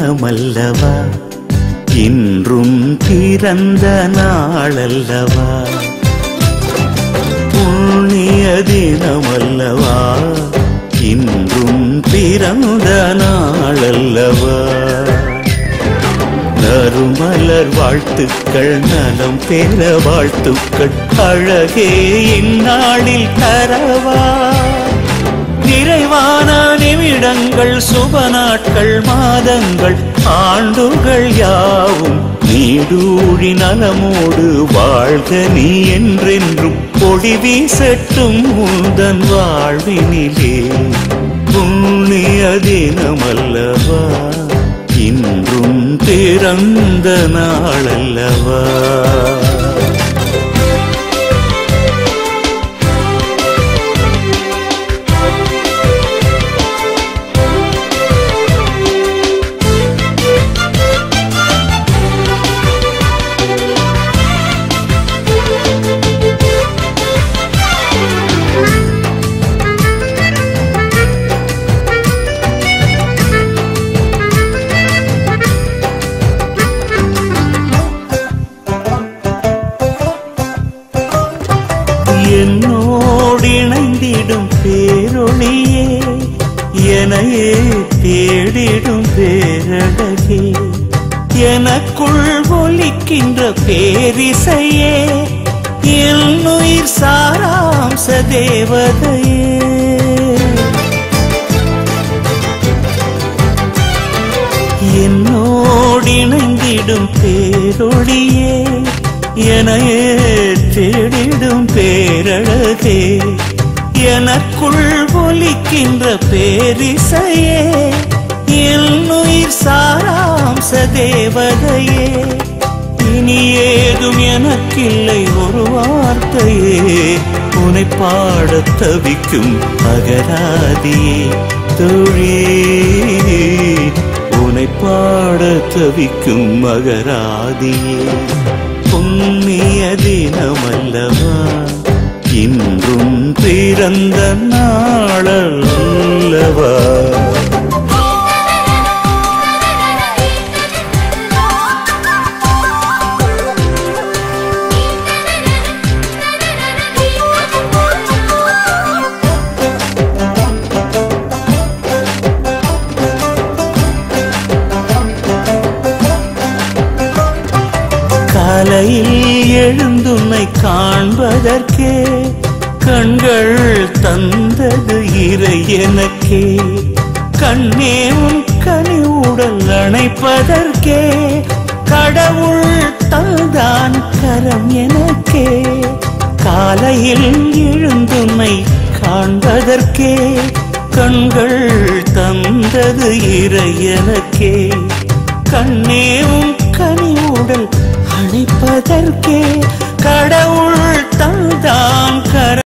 தினமல்லவா, இன்றும் பிறந்த நாளல்லவா, புண்ணிய தினமல்லவா, இன்றும் பிறந்த நாளல்லவா. நறுமலர் வாழ்த்துக்கள், நலம் பெற வாழ்த்துக்கள், அழகே இந்நாளில் தரவா. நிறைவான நிமிடங்கள், சுப நாட்கள், மாதங்கள், ஆண்டுகள் யாவும் நீடூழி நலமோடு வாழ்க நீ என்றென்றும் ஒளி வீசட்டும் உந்தன் வாழ்வினிலே. புண்ணிய தினமல்லவா, இன்றும் பிறந்த நாளல்லவா. என்னோடு இணைந்திடும் பேரொளியே, எனையே தேடிடும் பேரழகே, எனக்குள் ஒலிக்கின்ற பேரிசையே, என்னுயிர் சாராம்ச தேவதையே. என்னோடு இணைந்திடும் பேரொளியே, எனையே தேடிடும் பேரழகே, எனக்குள் ஒலிக்கின்ற பேரிசையே, என்னுயிர் சாராம்ச தேவதையே. இனி ஏதும் எனக்கில்லை ஒரு வார்த்தையே, உன்னை பாடத் தவிக்கும் அகராதியே தோழியே, உன்னை பாடத் தவிக்கும் அகராதியே. புண்ணிய தினமல்லவா, இன்றும் பிறந்த நாளல்லவா. காலையில் எழுந்துன்னை காண்பதற்கே கண்கள் தந்தது இறை எனக்கே, கண்ணே உன் கனிவுடல் அணைப்பதற்கே கடவுள் தந்தான் கரம் எனக்கே. காலையில் எழுந்துன்னை காண்பதற்கே கண்கள் தந்தது இறை எனக்கே, கண்ணே உன் கனிவுடல் அணைப்பதற்கே கடவுள் தந்தான் கரம்